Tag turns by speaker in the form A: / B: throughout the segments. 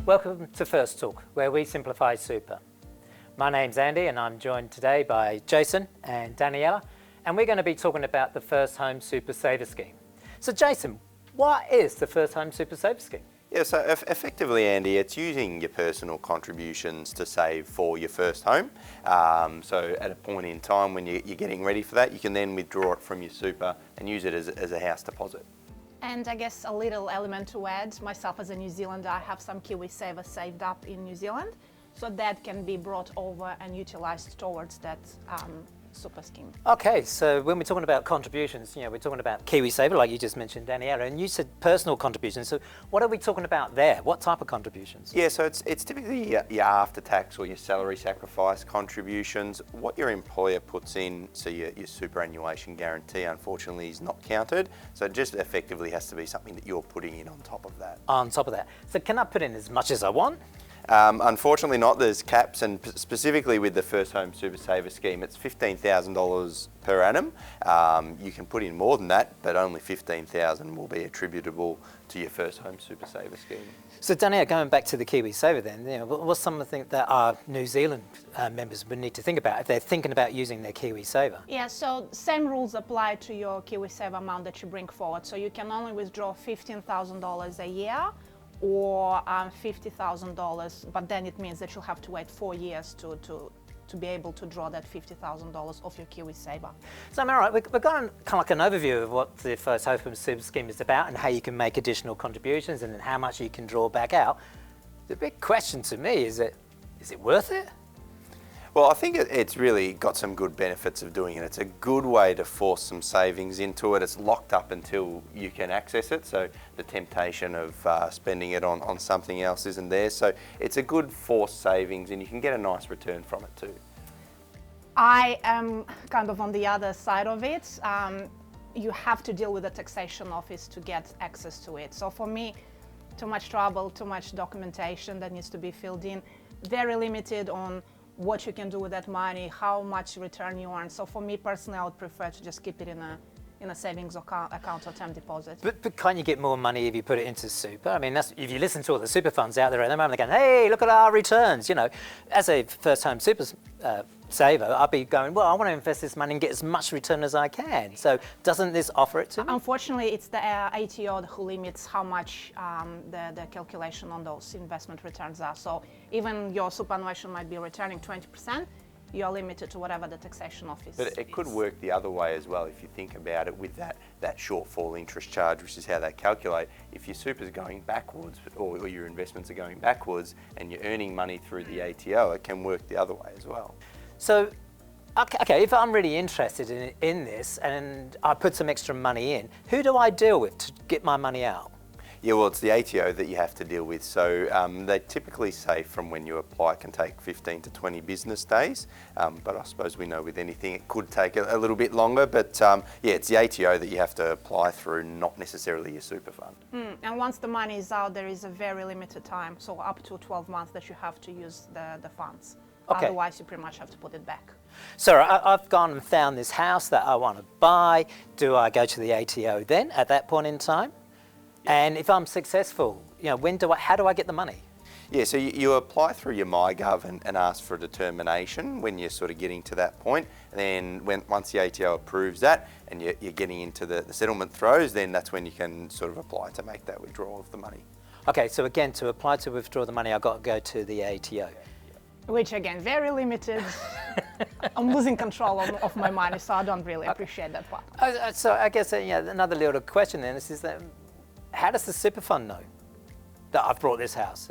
A: Welcome to First Talk, where we simplify super. My name's Andy and I'm joined today by Jason and Daniela, and we're going to be talking about the First Home Super Saver Scheme. So Jason, what is the First Home Super Saver Scheme?
B: Yeah, so effectively, Andy, it's using your personal contributions to save for your first home. So at a point in time when you're getting ready for that, you can then withdraw it from your super and use it as a house deposit.
C: And I guess a little element to add, myself as a New Zealander, I have some KiwiSaver saved up in New Zealand, so that can be brought over and utilised towards that super scheme.
A: Okay, so when we're talking about contributions, we're talking about KiwiSaver, like you just mentioned, Daniela, and you said personal contributions. So what are we talking about there? What type of contributions?
B: Yeah, so it's typically your after-tax or your salary sacrifice contributions. What your employer puts in, so your superannuation guarantee, unfortunately, is not counted. So it just effectively has to be something that you're putting in on top of that.
A: On top of that. So can I put in as much as I want?
B: Unfortunately not. There's caps, and specifically with the First Home Super Saver Scheme, it's $15,000 per annum. You can put in more than that, but only $15,000 will be attributable to your First Home Super Saver Scheme.
A: So Danielle, going back to the KiwiSaver then, what's some of the things that our New Zealand members would need to think about if they're thinking about using their KiwiSaver?
C: Yeah, so same rules apply to your KiwiSaver amount that you bring forward. So you can only withdraw $15,000 a year, or $50,000, but then it means that you'll have to wait 4 years to be able to draw that $50,000 off your KiwiSaver.
A: So, all right, we've got kind of like an overview of what the First Home Super Scheme is about and how you can make additional contributions and then how much you can draw back out. The big question to me is it worth it?
B: Well, I think it's really got some good benefits of doing it. It's a good way to force some savings into it. It's locked up until you can access it, so the temptation of spending it on something else isn't there. So it's a good forced savings, and you can get a nice return from it too.
C: I am kind of on the other side of it. You have to deal with the taxation office to get access to it. So for me, too much trouble, too much documentation that needs to be filled in, very limited on what you can do with that money, how much return you earn. So for me personally, I would prefer to just keep it in a savings account or term deposit. But
A: can't you get more money if you put it into super? I mean, if you listen to all the super funds out there at the moment, they're going, hey, look at our returns. As a first home super saver, I'd be going, well, I want to invest this money and get as much return as I can. So doesn't this offer it to me?
C: Unfortunately, it's the ATO who limits how much the calculation on those investment returns are. So even your superannuation might be returning 20%, you're limited to whatever the taxation office
B: But it could work the other way as well if you think about it with that shortfall interest charge, which is how they calculate. If your super's going backwards or your investments are going backwards and you're earning money through the ATO, it can work the other way as well.
A: So, okay, if I'm really interested in this and I put some extra money in, who do I deal with to get my money out?
B: Yeah, well, it's the ATO that you have to deal with. So they typically say from when you apply, it can take 15 to 20 business days. But I suppose we know with anything it could take a little bit longer. But yeah, it's the ATO that you have to apply through, not necessarily your super fund.
C: And once the money is out, there is a very limited time, so up to 12 months that you have to use the funds. Okay. Otherwise, you pretty much have to put it back.
A: So I've gone and found this house that I want to buy. Do I go to the ATO then at that point in time? And if I'm successful, how do I get the money?
B: Yeah, so you apply through your MyGov and ask for a determination when you're sort of getting to that point. And then once the ATO approves that and you're getting into the settlement throes, then that's when you can sort of apply to make that withdrawal of the money.
A: Okay, so again, to apply to withdraw the money, I've got to go to the ATO.
C: Which again, very limited. I'm losing control of my money, so I don't really appreciate that part.
A: So I guess another little question then is that how does the super fund know that I've brought this house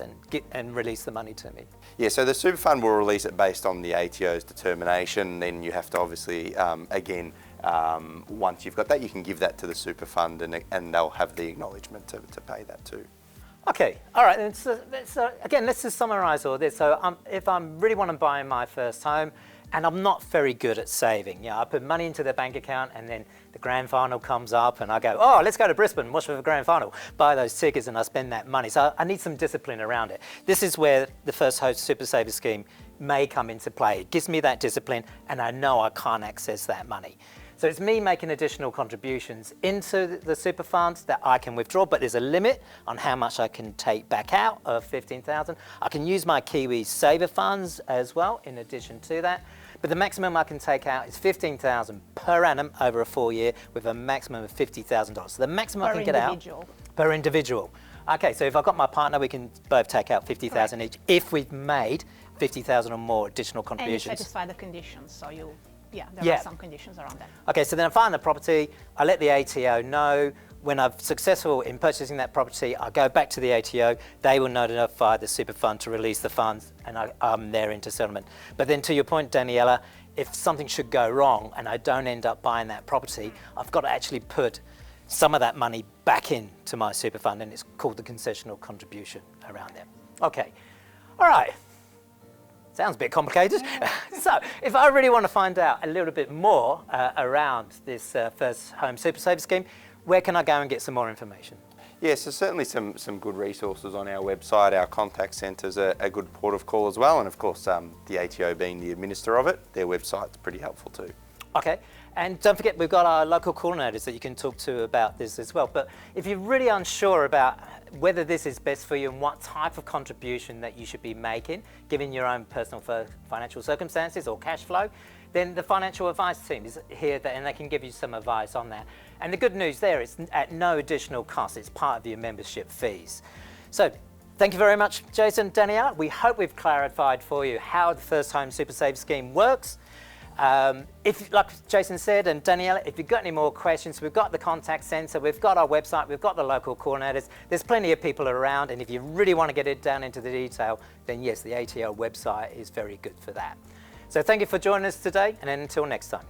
A: and release the money to me?
B: Yeah, so the super fund will release it based on the ATO's determination. Then you have to obviously, once you've got that, you can give that to the super fund and they'll have the acknowledgement to pay that too.
A: Okay, all right, again, let's just summarise all this. So if I really want to buy my first home and I'm not very good at saving, I put money into the bank account and then the grand final comes up and I go, oh, let's go to Brisbane, watch for the grand final, buy those tickets and I spend that money. So I need some discipline around it. This is where the First Home Super Saver Scheme may come into play. It gives me that discipline and I know I can't access that money. So it's me making additional contributions into the super funds that I can withdraw, but there's a limit on how much I can take back out of 15,000. I can use my Kiwi saver funds as well in addition to that. But the maximum I can take out is 15,000 per annum over a 4-year with a maximum of $50,000. So the maximum I can get out per individual. Okay, so if I've got my partner, we can both take out 50,000 each if we've made 50,000 or more additional contributions.
C: And you satisfy the conditions, so there are some conditions around that.
A: Okay, so then I find the property, I let the ATO know. When I'm successful in purchasing that property, I go back to the ATO, they will notify the super fund to release the funds, and I'm there into settlement. But then to your point, Daniela, if something should go wrong and I don't end up buying that property, I've got to actually put some of that money back into my super fund, and it's called the concessional contribution around there. Okay, all right. Sounds a bit complicated. So if I really want to find out a little bit more around this First Home Super Saver Scheme, where can I go and get some more information?
B: Yeah, so certainly some good resources on our website. Our contact centre's a good port of call as well, and of course the ATO being the administrator of it, their website's pretty helpful too.
A: Okay, and don't forget we've got our local coordinators that you can talk to about this as well. But if you're really unsure about whether this is best for you and what type of contribution that you should be making, given your own personal financial circumstances or cash flow, then the financial advice team is here and they can give you some advice on that. And the good news there is at no additional cost, it's part of your membership fees. So thank you very much, Jason, Daniela. We hope we've clarified for you how the First Home Super Save Scheme works. If, like Jason said, and Daniela, if you've got any more questions, we've got the contact centre, we've got our website, we've got the local coordinators. There's plenty of people around, and if you really want to get it down into the detail, then yes, the ATO website is very good for that. So thank you for joining us today, and until next time.